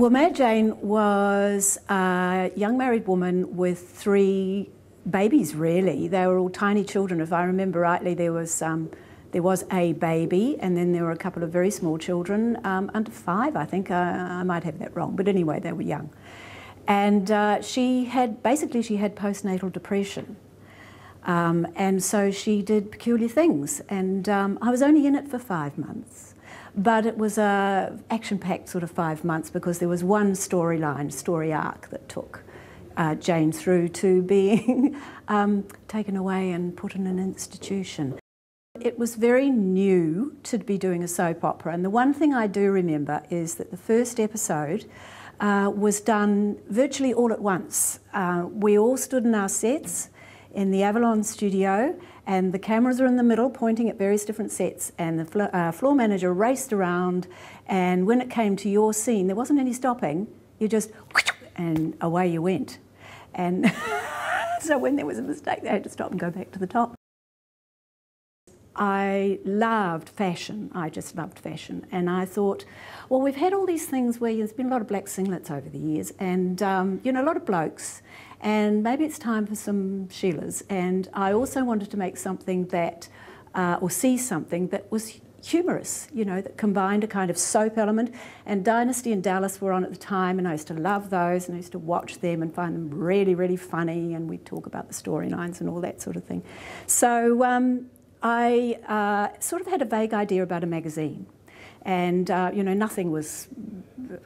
Well, Mad Jane was a young married woman with 3 babies, really. They were all tiny children. If I remember rightly, there was a baby, and then there were a couple of very small children, under 5, I think. I might have that wrong, but anyway, they were young. And she had postnatal depression. And so she did peculiar things. And I was only in it for 5 months. But it was a action-packed sort of 5 months, because there was one story arc that took Jane through to being taken away and put in an institution. It was very new to be doing a soap opera, and the one thing I do remember is that the first episode was done virtually all at once. We all stood in our sets in the Avalon studio, and the cameras are in the middle pointing at various different sets, and the floor manager raced around, and when it came to your scene, there wasn't any stopping. You just, and away you went. And so when there was a mistake, they had to stop and go back to the top. I loved fashion. I just loved fashion. And I thought, well, we've had all these things where there's been a lot of black singlets over the years, and you know, a lot of blokes, and maybe it's time for some Sheilas. And I also wanted to make something that, or see something that was humorous, you know, that combined a kind of soap element. And Dynasty and Dallas were on at the time, and I used to love those, and I used to watch them and find them really, really funny, and we'd talk about the storylines and all that sort of thing. So I sort of had a vague idea about a magazine, and you know, nothing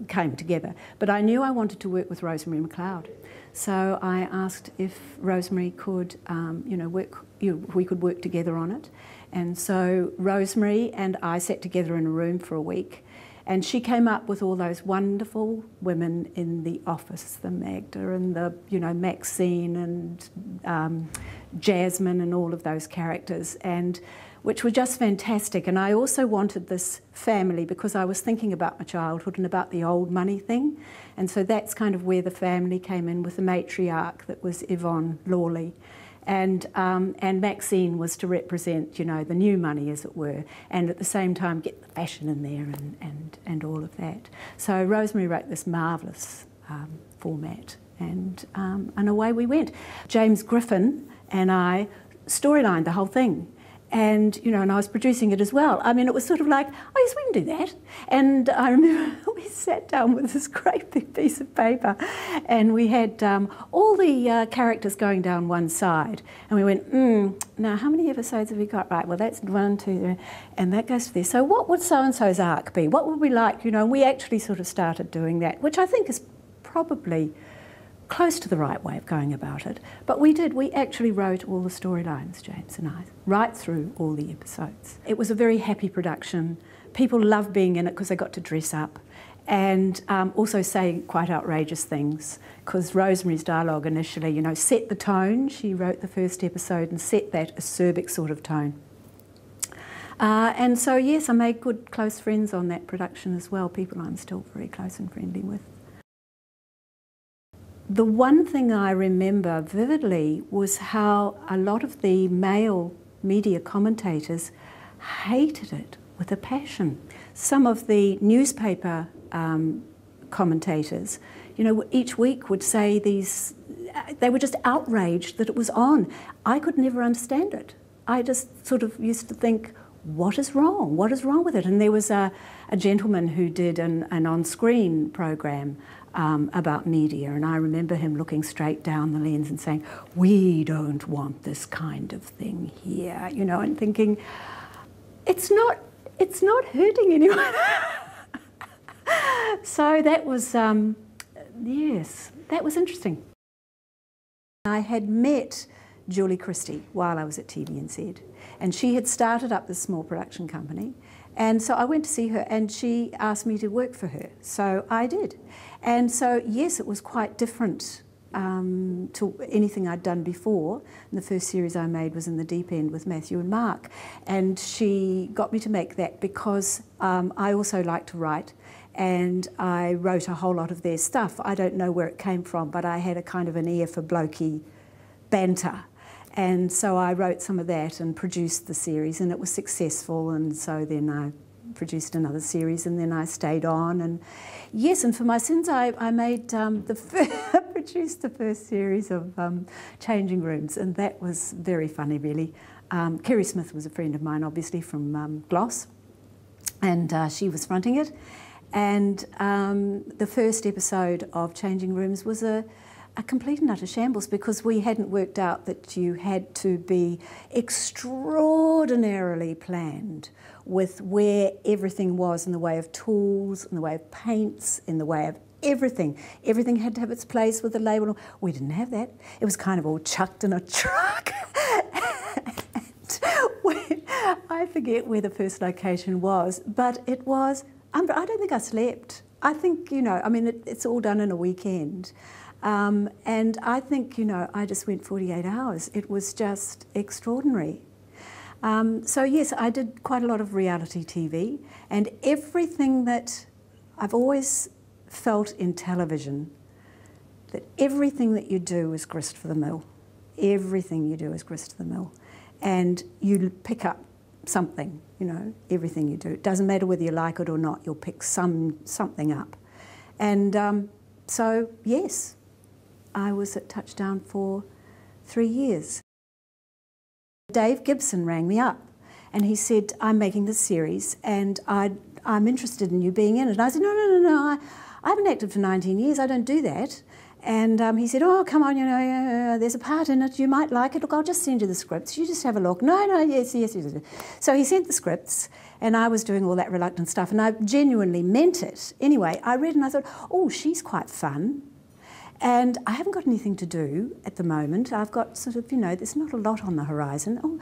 came together. But I knew I wanted to work with Rosemary McLeod, so I asked if Rosemary could, you know, we could work together on it. And so Rosemary and I sat together in a room for a week, and she came up with all those wonderful women in the office, the Magda and the, you know, Maxine and Jasmine and all of those characters, and which were just fantastic. And I also wanted this family because I was thinking about my childhood and about the old money thing. And so that's kind of where the family came in, with the matriarch that was Yvonne Lawley. And Maxine was to represent, you know, the new money, as it were, and at the same time get the fashion in there and all of that. So Rosemary wrote this marvellous format, and away we went. James Griffin and I storylined the whole thing. And, you know, and I was producing it as well. I mean, it was sort of like, oh yes, we can do that. And I remember we sat down with this great big piece of paper, and we had all the characters going down one side. And we went, now how many episodes have we got? Right, well that's 1, 2, 3, and that goes to there. So what would so-and-so's arc be? What would we like, you know? And we actually sort of started doing that, which I think is probably close to the right way of going about it. But we did. We actually wrote all the storylines, James and I, right through all the episodes. It was a very happy production. People loved being in it because they got to dress up and also say quite outrageous things, because Rosemary's dialogue initially, you know, set the tone. She wrote the first episode and set that acerbic sort of tone. And so, yes, I made good close friends on that production as well, people I'm still very close and friendly with. The one thing I remember vividly was how a lot of the male media commentators hated it with a passion. Some of the newspaper commentators, you know, each week would say these, they were just outraged that it was on. I could never understand it. I just sort of used to think, what is wrong? What is wrong with it? And there was a gentleman who did an on-screen program about media, and I remember him looking straight down the lens and saying, we don't want this kind of thing here, you know, and thinking, it's not hurting anyone. So that was, yes, that was interesting. I had met Julie Christie while I was at TVNZ, and she had started up this small production company. And so I went to see her, and she asked me to work for her. So I did. And so, yes, it was quite different to anything I'd done before. And the first series I made was In the Deep End with Matthew and Mark. And she got me to make that because I also like to write, and I wrote a whole lot of their stuff. I don't know where it came from, but I had a kind of an ear for blokey banter. And so I wrote some of that and produced the series, and it was successful, and so then I produced another series, and then I stayed on. And yes, and for my sins, I made produced the first series of Changing Rooms, and that was very funny, really. Kerry Smith was a friend of mine, obviously, from Gloss, and she was fronting it. And the first episode of Changing Rooms was a complete and utter shambles, because we hadn't worked out that you had to be extraordinarily planned with where everything was in the way of tools, in the way of paints, in the way of everything. Everything had to have its place with a label. We didn't have that. It was kind of all chucked in a truck. I forget where the first location was, but it was, I don't think I slept. I think, you know, I mean, it's all done in a weekend. And I think, you know, I just went 48 hours. It was just extraordinary. So yes, I did quite a lot of reality TV, and everything that I've always felt in television, that everything that you do is grist for the mill. Everything you do is grist for the mill. And you pick up something, you know, everything you do. It doesn't matter whether you like it or not, you'll pick something up. And so, yes, I was at Touchdown for 3 years. Dave Gibson rang me up and he said, I'm making this series and I'm interested in you being in it. And I said, no, I haven't acted for 19 years, I don't do that. And he said, oh, come on, you know, there's a part in it, you might like it. Look, I'll just send you the scripts, you just have a look. No, yes. So he sent the scripts, and I was doing all that reluctant stuff, and I genuinely meant it. Anyway, I read and I thought, oh, she's quite fun. And I haven't got anything to do at the moment. I've got sort of, you know, there's not a lot on the horizon. Oh,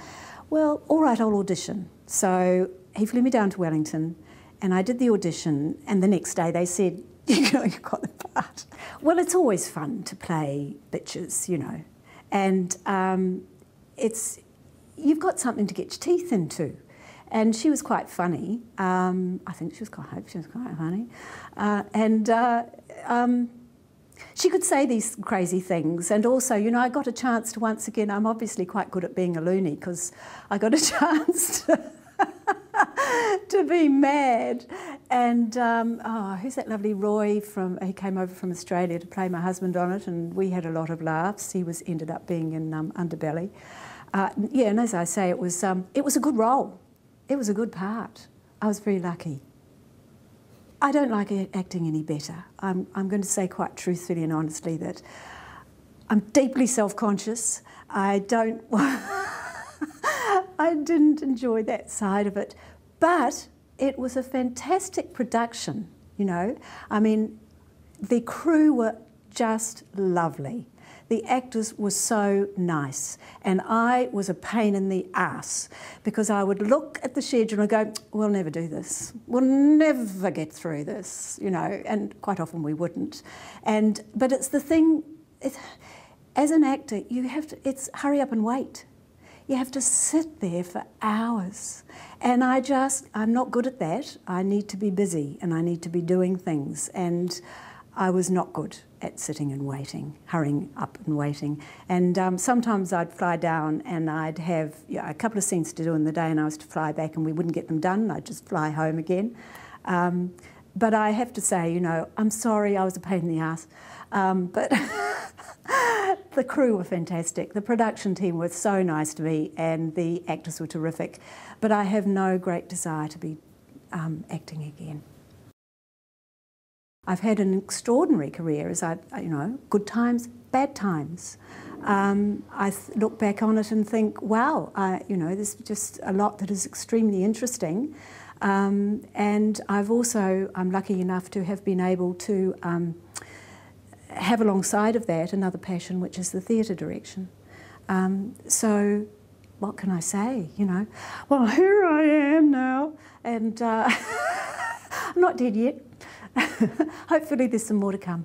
well, all right, I'll audition. So he flew me down to Wellington, and I did the audition, and the next day they said, you know, you got the part. Well, it's always fun to play bitches, you know, and you've got something to get your teeth into. And she was quite funny. I think she was quite funny. She could say these crazy things, and also, you know, I got a chance to, once again, I'm obviously quite good at being a loony, because I got a chance to be mad. And who's that lovely Roy he came over from Australia to play my husband on it, and we had a lot of laughs. He ended up being in Underbelly. Yeah, and as I say, it was a good role. It was a good part. I was very lucky. I don't like acting any better. I'm going to say quite truthfully and honestly that I'm deeply self-conscious. I didn't enjoy that side of it, but it was a fantastic production, you know. I mean, the crew were just lovely. The actors were so nice, and I was a pain in the ass, because I would look at the schedule and go, we'll never do this. We'll never get through this, you know, and quite often we wouldn't. But it's the thing, as an actor, it's hurry up and wait. You have to sit there for hours. And I'm not good at that. I need to be busy and I need to be doing things. And I was not good at sitting and waiting, hurrying up and waiting. And sometimes I'd fly down and I'd have a couple of scenes to do in the day, and I was to fly back and we wouldn't get them done. I'd just fly home again. But I have to say, you know, I'm sorry, I was a pain in the ass. But the crew were fantastic. The production team was so nice to me, and the actors were terrific. But I have no great desire to be acting again. I've had an extraordinary career, you know, good times, bad times. I look back on it and think, wow, you know, there's just a lot that is extremely interesting. And I'm lucky enough to have been able to have alongside of that another passion, which is the theatre direction. So what can I say, you know? Well, here I am now, and I'm not dead yet. Hopefully there's some more to come.